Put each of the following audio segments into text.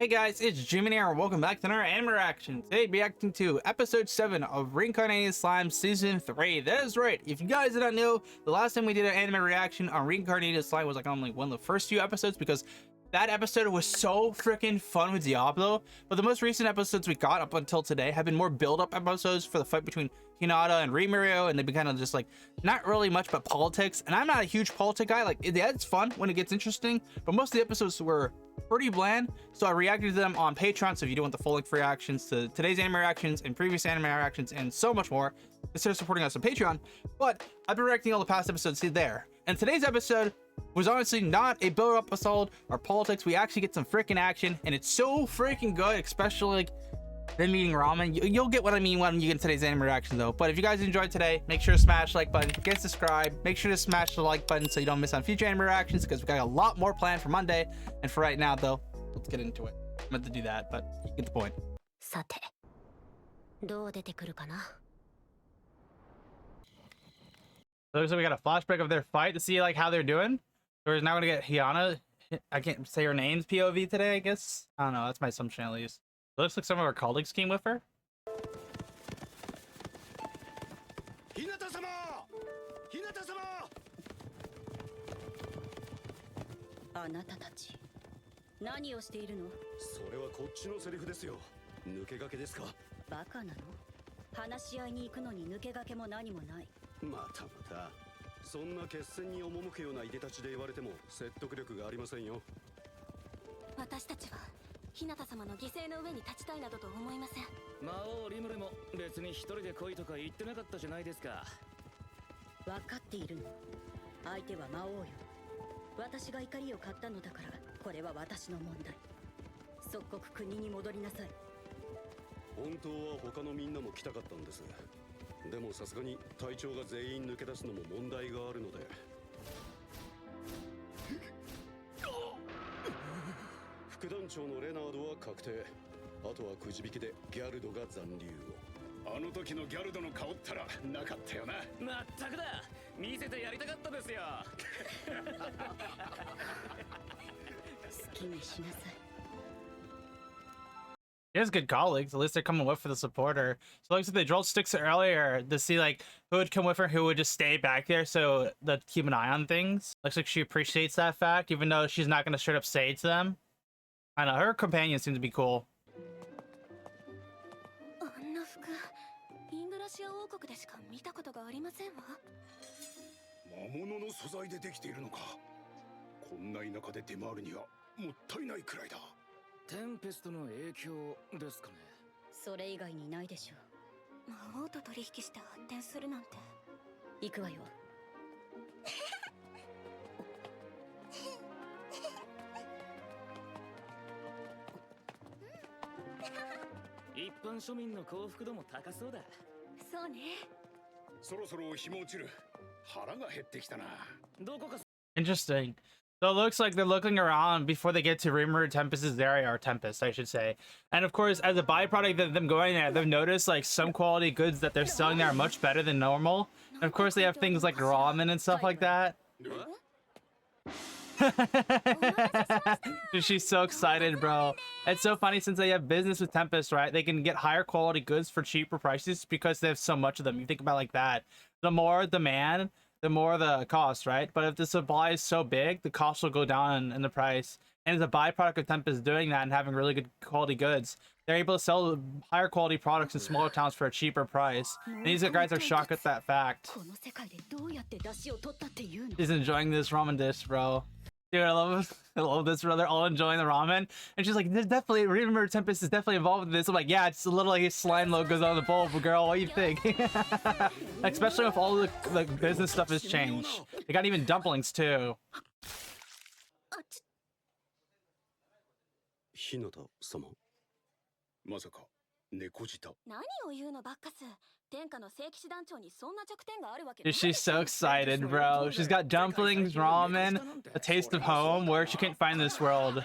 Hey guys, it's GMAN here, and welcome back to another anime reaction. Today, reacting to episode 7 of Reincarnated Slime Season 3. That is right, if you guys did not know, the last time we did an anime reaction on Reincarnated Slime was like on like one of the first few episodes, because that episode was so freaking fun with Diablo. But the most recent episodes we got up until today have been more build-up episodes for the fight between Hinata and Rimuru, and they've been kind of just like not really much but politics. And I'm not a huge politic guy. Like, yeah, it's fun when it gets interesting, but most of the episodes were pretty bland, so I reacted to them on Patreon. So if you do want the full length reactions to today's anime reactions and previous anime reactions and so much more, consider supporting us on Patreon. But I've been reacting all the past episodes there, and today's episode was honestly not a build-up episode or politics. We actually get some freaking action, and it's so freaking good, especially like them eating ramen. You'll get what I mean when you get today's anime reaction though. But if you guys enjoyed today, make sure to smash the like button, get subscribed, make sure to smash the like button so you don't miss on future anime reactions, because we got a lot more planned for Monday. And for right now though, let's get into it. I meant to do that, but you get the point. So it looks like we got a flashback of their fight to see like how they're doing. So we're now gonna get Hiana. I can't say her name's POV today, I guess. I don't know, that's my assumption at least. It looks like some of our colleagues came with her. He has good colleagues. At least they're coming with for the supporter. So it looks like they drilled sticks earlier to see like who would come with her, who would just stay back there, so that keep an eye on things. Looks like she appreciates that fact, even though she's not going to straight up say it to them. I know her companions seem to be cool. Interesting. So it looks like they're looking around before they get to Rimuru Tempest's area, or Tempest, I should say. And of course, as a byproduct of them going there, they've noticed like some quality goods that they're selling there are much better than normal. And of course, they have things like ramen and stuff like that. She's so excited, bro. It's so funny, since they have business with Tempest, right? They can get higher quality goods for cheaper prices because they have so much of them. You think about like that. The more demand, the more the cost, right? But if the supply is so big, the cost will go down in the price. And as a byproduct of Tempest doing that and having really good quality goods, they're able to sell higher quality products in smaller towns for a cheaper price. And these guys are shocked at that fact. She's enjoying this ramen dish, bro. Dude, I love this, bro. They're all enjoying the ramen. And she's like, there's definitely, Rimuru Tempest is definitely involved in this. I'm like, yeah, it's literally slime logos on the bowl, but girl, what do you think? Especially if all the business stuff has changed. They got even dumplings, too. She's so excited, bro. She's got dumplings, ramen, a taste of home, where she can't find this world.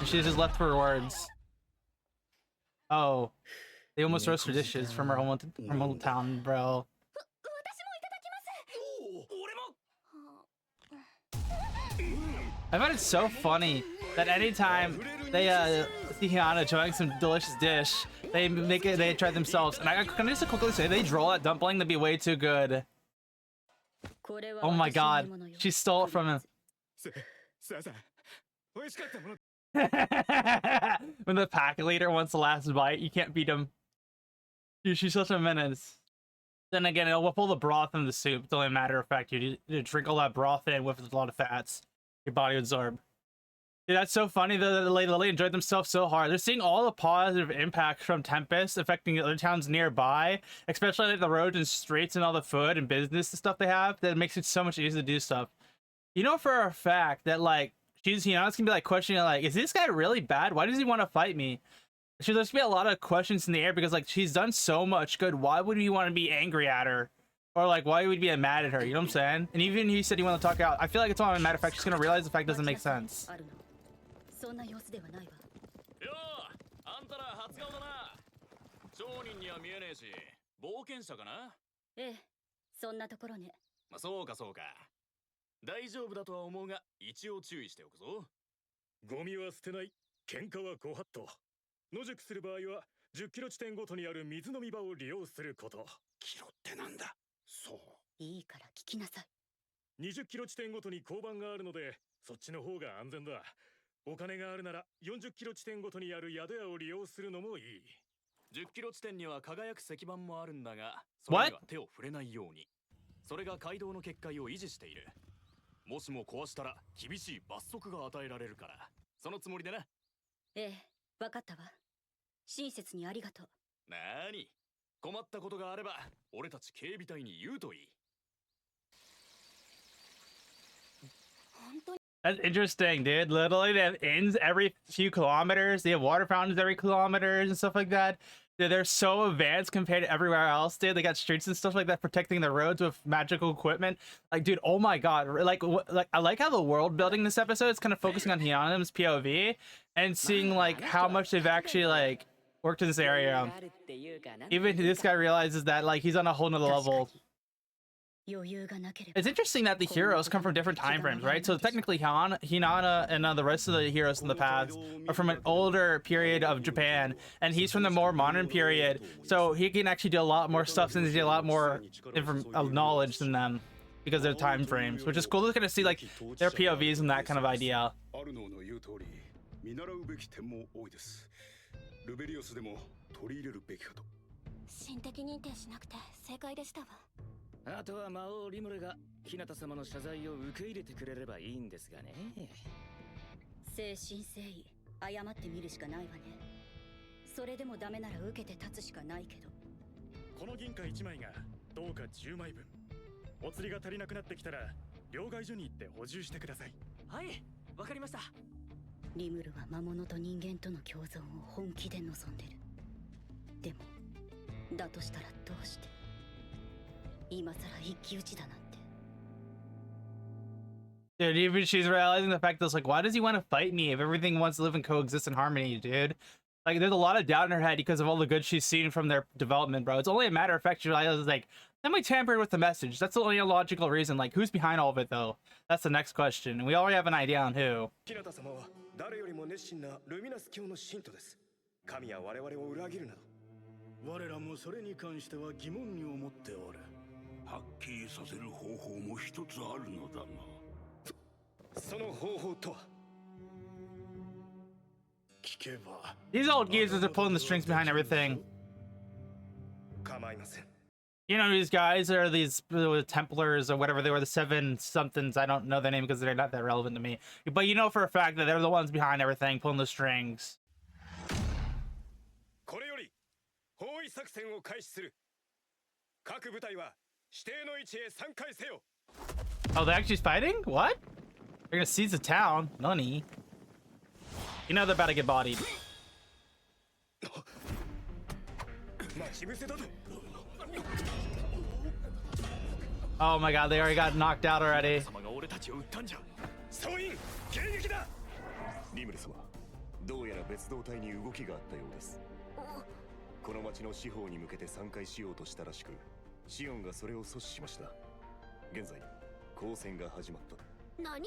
She's just left for words. Oh, they almost roast her dishes from her hometown, bro. I find it so funny that anytime they see Hana enjoying some delicious dish, they try themselves. And I can just quickly say they draw that dumpling to be way too good. Oh my god, she stole it from him. When the pack leader wants the last bite, you can't beat him. Dude, she's such a menace. Then again, it'll pull the broth in the soup. It's only a matter of fact. You drink all that broth in with a lot of fats. Your body absorb. Dude, that's so funny. The lady enjoyed themselves so hard. They're seeing all the positive impacts from Tempest affecting other towns nearby, especially like the roads and streets and all the food and business and stuff they have. That makes it so much easier to do stuff. You know for a fact that like it's gonna be like questioning like, is this guy really bad? Why does he want to fight me? There's gonna be a lot of questions in the air because like she's done so much good. Why would you want to be angry at her? Or like why would you be mad at her? You know what I'm saying? And even he said he wanted to talk out. I feel like it's all a matter of fact she's gonna realize the fact doesn't make sense. そんな様子ではないわ。よー、あんたら初顔だな。商人には見えねえし、冒険者かな？ええ、そんなところね。まあそうかそうか。大丈夫だとは思うが、一応注意しておくぞ。ゴミは捨てない。喧嘩はご法度。野宿する場合は10キロ地点ごとにある水飲み場を利用すること。キロってなんだ？そう。いいから聞きなさい。20キロ地点ごとに交番があるので、そっちの方が安全だ。お金があるなら40キロ地点ごとにある宿屋を利用するのもいい。10キロ地点には輝く石板もあるんだが、それには手を触れないように。それが街道の結界を維持している。もしも壊したら厳しい罰則が与えられるから、そのつもりでな。ええ、わかったわ。親切にありがとう。なーに、困ったことがあれば、俺たち警備隊に言うといい。本当に That's interesting, dude. Literally, they have inns every few kilometers. They have water fountains every kilometers and stuff like that. Dude, they're so advanced compared to everywhere else, dude. They got streets and stuff like that protecting the roads with magical equipment. Like, dude, oh my god. Like I like how the world building this episode is kind of focusing on Hyunim's POV and seeing like how much they've actually like worked in this area. Even this guy realizes that like he's on a whole nother level. It's interesting that the heroes come from different time frames, right? So technically Hinata and the rest of the heroes in the past are from an older period of Japan, and he's from the more modern period, so he can actually do a lot more stuff since he has a lot more knowledge than them because of their time frames, which is cool to kind of see like their POVs and that kind of idea. あとは魔王リムルが日向様の謝罪を受け入れてくれればいいんですがね。誠心誠意謝ってみるしかないわね。それでもダメなら受けて立つしかないけど。この銀貨1枚がどうか10枚分。お釣りが足りなくなってきたら両替所に行って補充してください。はい、わかりました。リムルは魔物と人間との共存を本気で望んでる。でもだとしたらどうして？ Dude, even she's realizing the fact that it's like, why does he want to fight me if everything wants to live and coexist in harmony, dude? Like, there's a lot of doubt in her head because of all the good she's seen from their development, bro. It's only a matter of fact she realizes, like, somebody tampered with the message. That's the only logical reason. Like, who's behind all of it, though? That's the next question. And we already have an idea on who. はっきりさせる方法も一つあるのだが。その方法とは。聞けば。These old geezers are pulling the strings behind everything. 構いません。You know, these guys are these Templars or whatever they were, the seven somethings. I don't know their name because they're not that relevant to me. But you know for a fact that they're the ones behind everything, pulling the strings. これより包囲作戦を開始する。各部隊は Oh, they're actually fighting? What? They're gonna seize the town. Nani? You know they're about to get bodied. Oh my god, they already got knocked out already. リムル様、どうやら別動隊に動きがあったようです。この町の司法に向けて参回しようとしたらしく、シオンがそれを阻止しました。現在、交戦が始まった。何？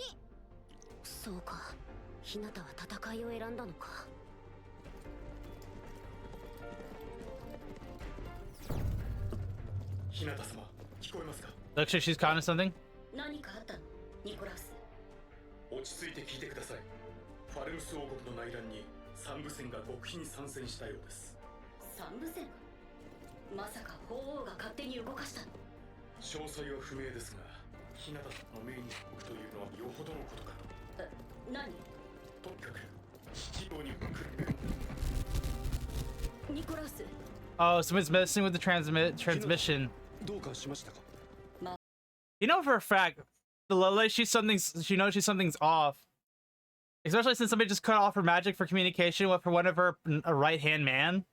そうか。日向は戦いを選んだのか。日向様、聞こえますか？ Looks like she's caught in something. 何かあったの、ニコラウス。落ち着いて聞いてください。ファルムス王国の内乱に三部船が極秘に参戦したようです。三部船？まさか法王が勝手に動かしたの？詳細は不明ですが、日向様の命に動くというのはよほどのことかと。何？とにかく指導に来る。ニコラウス。 Oh, someone's messing with the transmission. どうかしましたか? You know for a fact, the Lily, she knows something's off. Especially since somebody just cut off her magic for communication with one of her right-hand man.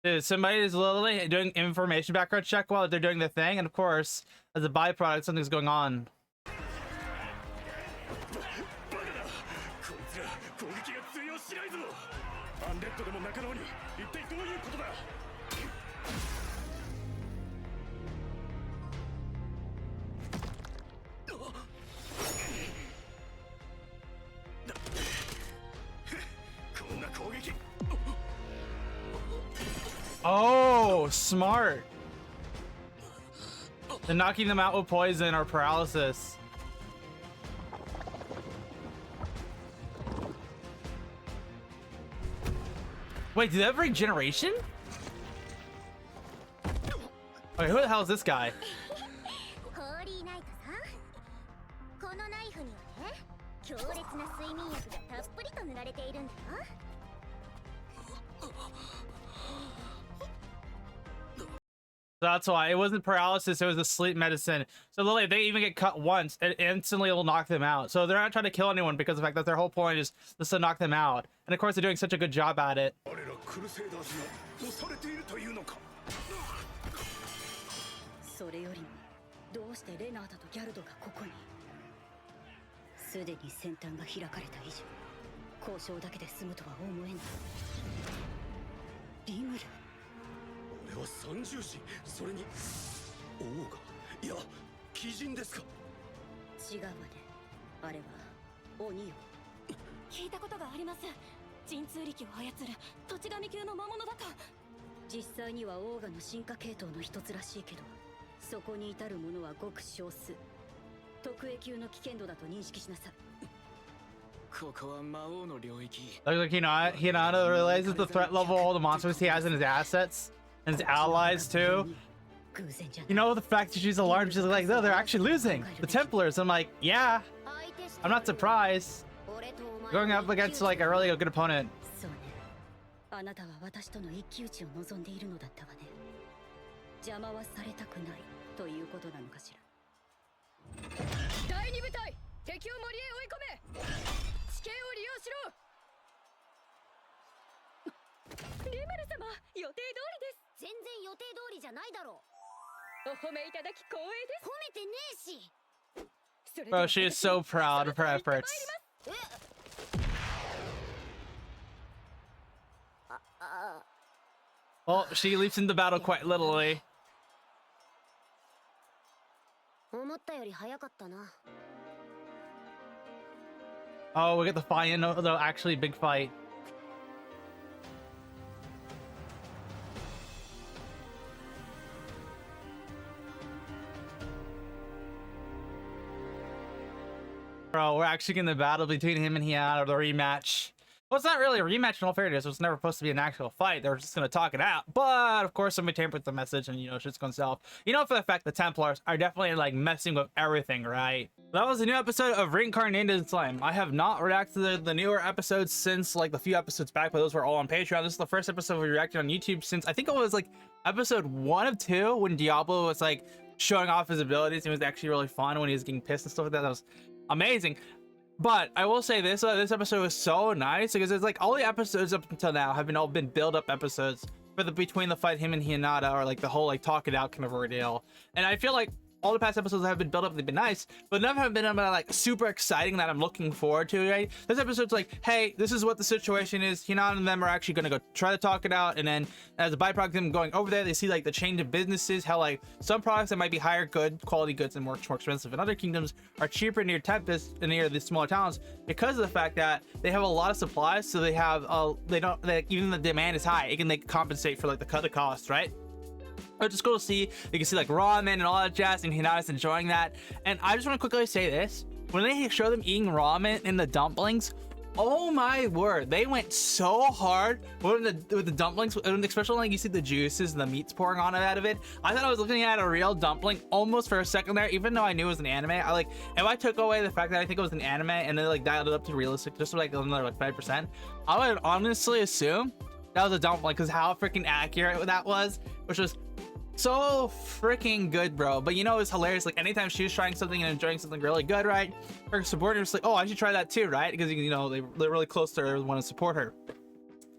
Dude, somebody is literally doing information background check while they're doing the thing, and of course, as a byproduct, something's going on. Oh, smart. They're knocking them out with poison or paralysis. Wait, did that bring generation? Okay, who the hell is this guy? ホーリーナイトさん、このナイフにはね、強烈な睡眠薬がたっぷりと塗られているんだよ。 That's why it wasn't paralysis, it was the sleep medicine. So Lily, if they even get cut once, it instantly will knock them out. So they're not trying to kill anyone because of the fact that their whole point is just to knock them out. And of course they're doing such a good job at it. それよりもどうしてレナータとギャルドがここに。すでに先端が開かれた以上、交渉だけで済むとは思えない。リムル。俺は三獣士、それに王が、いや、鬼人ですか？違うわね。あれは鬼よ。聞いたことがあります。神通力を操る土地神級の魔物だと。実際にはオーガの進化系統の一つらしいけど、そこに至るものはごく少数。特 A 級の危険度だと認識しなさい。ここは魔王の領域。 Looks like Hinata realizes the threat level of all the monsters he has in his assets and his allies too. You know, the fact that she's alarmed, she's like, no, they're actually losing. The Templars. I'm like, yeah, I'm not surprised. Going up against like a really good opponent. そうね。あなたは私との一騎打ちを望んでいるのだったわね。邪魔はされたくないということなのかしら。第二部隊、敵を森へ追い込め。地形を利用しろ。リムル様、予定通りです。全然予定通りじゃないだろう。お褒めいただき光栄です。褒めてねえし。 Bro, she is so proud of her efforts. Well, she leaps into battle quite literally. 思ったより早かったな。 Oh, we get the fight, no, the actually big fight. Bro, we're actually getting the battle between him and Hian, or the rematch. Well, it's not really a rematch in all fairness. It was never supposed to be an actual fight. They were just going to talk it out. But, of course, somebody tampered with the message and, you know, shit's going south. You know, for the fact the Templars are definitely, like, messing with everything, right? That was a new episode of Reincarnated Slime. I have not reacted to the newer episodes since, like, the few episodes back, but those were all on Patreon. This is the first episode we reacted on YouTube since, I think it was, like, episode 1 of 2 when Diablo was, like, showing off his abilities. It was actually really fun when he was getting pissed and stuff like that. That was amazing. But I will say this, this episode was so nice because it's like all the episodes up until now have all been build-up episodes for the between the fight him and Hinata, or like the whole like talk it out kind of ordeal. And I feel like all the past episodes have been built up, they've been nice, but none have been like super exciting that I'm looking forward to, right? This episode's like, hey, this is what the situation is. Hinata and them are actually gonna go try to talk it out, and then as a byproduct of them going over there, they see like the change of businesses, how like some products that might be higher good quality goods and more expensive in other kingdoms are cheaper near Tempest and near the smaller towns because of the fact that they have a lot of supplies, so they have even the demand is high, it can like compensate for like the cost, right? Which is cool to see. You can see like ramen and all that jazz, and Hinata's enjoying that. And I just want to quickly say this: when they show them eating ramen in the dumplings, oh my word, they went so hard with the dumplings, especially like you see the juices and the meats pouring on it out of it. I thought I was looking at a real dumpling almost for a second there, even though I knew it was an anime. If I took away the fact that I think it was an anime and then like dialed it up to realistic, just like another like 5%, I would honestly assume that was a dumpling because how freaking accurate that was, which was so freaking good, bro. But you know, it's hilarious. Like anytime she was trying something and enjoying something really good, right, her subordinates like, oh, I should try that too, right? Because you know they're really close to her and want to support her.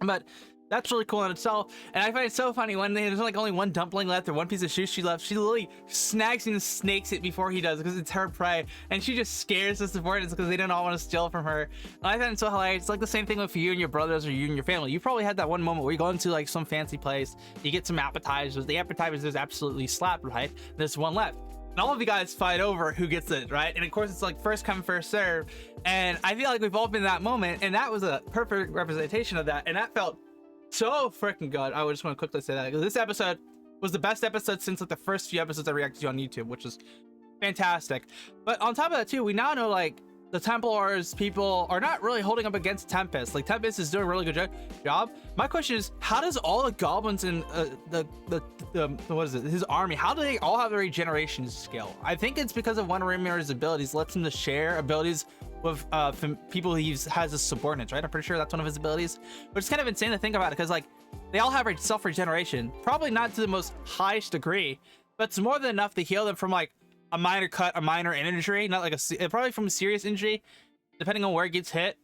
But that's really cool in itself. And I find it so funny when there's like only one dumpling left or one piece of sushi left, she literally snags and snakes it before he does because it's her prey, and she just scares the subordinates because they don't all want to steal from her. And I find it so hilarious. It's like the same thing with you and your brothers or you and your family. You probably had that one moment where you go into like some fancy place, you get some appetizers, the appetizers absolutely slap, right? There's one left, and all of you guys fight over who gets it, right? And of course it's like first come first serve, and I feel like we've all been in that moment, and that was a perfect representation of that, and that felt so freaking good. I just want to quickly say that because this episode was the best episode since like the first few episodes I reacted to on YouTube, which is fantastic. But on top of that too, we now know like the Templars people are not really holding up against Tempest. Like Tempest is doing a really good job. My question is, how does all the goblins in the what is it, his army, how do they all have the regeneration skill? I think it's because of one of Rimmir's abilities lets him to share abilities with people he has as subordinates, right? I'm pretty sure that's one of his abilities, but it's kind of insane to think about it because like they all have self-regeneration, probably not to the most highest degree, but it's more than enough to heal them from like a minor cut, a minor injury, not like probably from a serious injury, depending on where it gets hit,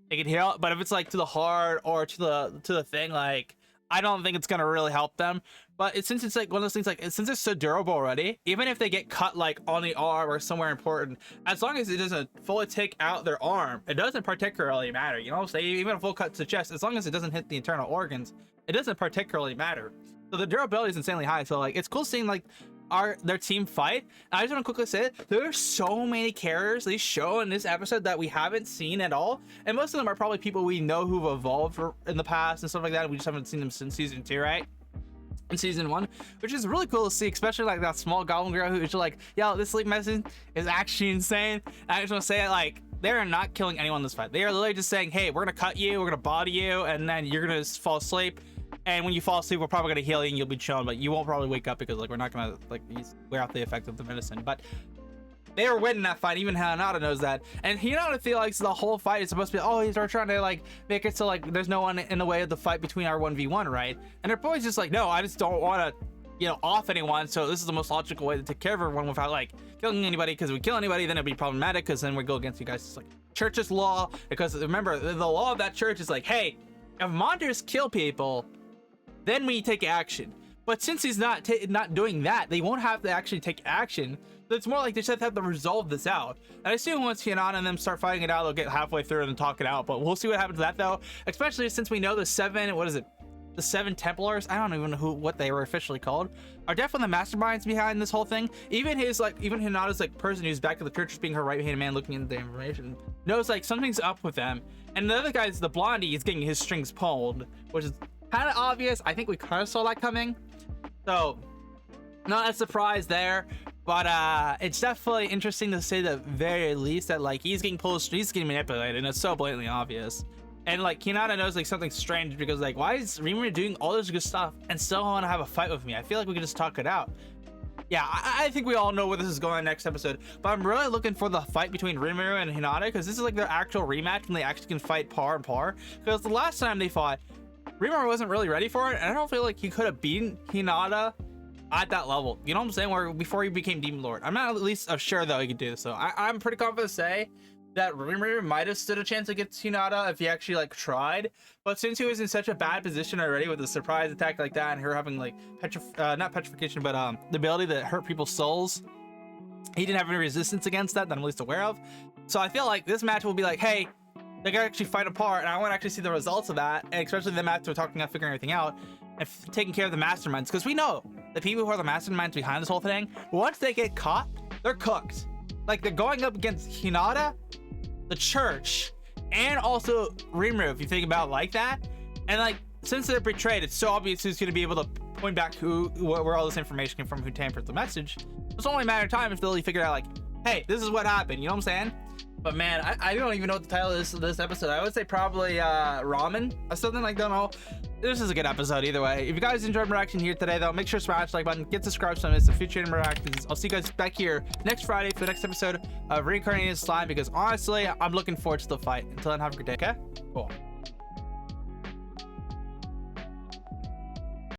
it can heal. But if it's like to the heart or to the thing, like I don't think it's gonna really help them. But since it's like one of those things, like since it's so durable already, even if they get cut like on the arm or somewhere important, as long as it doesn't fully take out their arm, it doesn't particularly matter. You know what I'm saying? Even a full cut to the chest, as long as it doesn't hit the internal organs, it doesn't particularly matter. So the durability is insanely high. So like it's cool seeing like their team fight. And I just want to quickly say it, there are so many characters they show in this episode that we haven't seen at all, and most of them are probably people we know who've evolved in the past and stuff like that. We just haven't seen them since season 2, right? In season 1, which is really cool to see, especially like that small goblin girl who's like, yo, this sleep medicine is actually insane. And I just want to say it, like they are not killing anyone in this fight. They are literally just saying, hey, we're gonna cut you, we're gonna body you, and then you're gonna fall asleep. And when you fall asleep, we're probably gonna heal you and you'll be chilling, but you won't probably wake up because like we're not gonna like wear out the effect of the medicine. But they are winning that fight. Even Hinata knows that, and Hinata feels like the whole fight is supposed to be, oh, he's trying to like make it so like there's no one in the way of the fight between our 1v1, right? And her boy's just like, no, I just don't want to, you know, off anyone. So this is the most logical way to take care of everyone without like killing anybody. Because if we kill anybody, then it'd be problematic. Because then we go against you guys. It's like church's law. Because remember, the law of that church is like, hey, if monsters kill people, then we take action. But since he's not doing that, they won't have to actually take action. So it's more like they just have to resolve this out. And I assume once Hinata and them start fighting it out, they'll get halfway through and talk it out. But we'll see what happens to that though. Especially since we know the 7 Templars, I don't even know what they were officially called, are definitely the masterminds behind this whole thing. Even Hinata's like person who's back at the church, being her right-hand man looking into the information, knows like something's up with them. And the other guy's the blondie is getting his strings pulled, which is kind of obvious. I think we kind of saw that coming. So not a surprise there. But it's definitely interesting to say the very least that like he's getting pulled, he's getting manipulated, and it's so blatantly obvious. And like Hinata knows like something's strange because like, why is Rimuru doing all this good stuff and still want to have a fight with me? I feel like we could just talk it out. Yeah, I think we all know where this is going next episode, but I'm really looking for the fight between Rimuru and Hinata because this is like their actual rematch when they actually can fight par and par. Because the last time they fought, Rimuru wasn't really ready for it, and I don't feel like he could have beaten Hinata at that level. You know what I'm saying? Where before he became Demon Lord. I'm not at least sure though he could do this. So I'm pretty confident to say that Rimuru might have stood a chance against Hinata if he actually like tried. But since he was in such a bad position already with a surprise attack like that, and her having like not petrification, but the ability to hurt people's souls he didn't have any resistance against that I'm at least aware of. So I feel like this match will be like, hey, they gotta actually fight apart, and I want to actually see the results of that, and especially them after talking about figuring everything out and taking care of the masterminds, because we know the people who are the masterminds behind this whole thing, once they get caught, they're cooked. Like, they're going up against Hinata, the church, and also Rimuru, if you think about it like that. And like, since they're betrayed, it's so obvious who's going to be able to point back where all this information came from, who tampered the message. It's only a matter of time if they'll figure out like, hey, this is what happened, you know what I'm saying? But man, I don't even know what the title is of this episode. I would say probably ramen or something, like, don't know. This is a good episode either way. If you guys enjoyed my reaction here today, though, make sure to smash the like button, get subscribed so I miss the future anime reactions. I'll see you guys back here next Friday for the next episode of Reincarnated Slime, because honestly, I'm looking forward to the fight. Until then, have a good day, okay? Cool.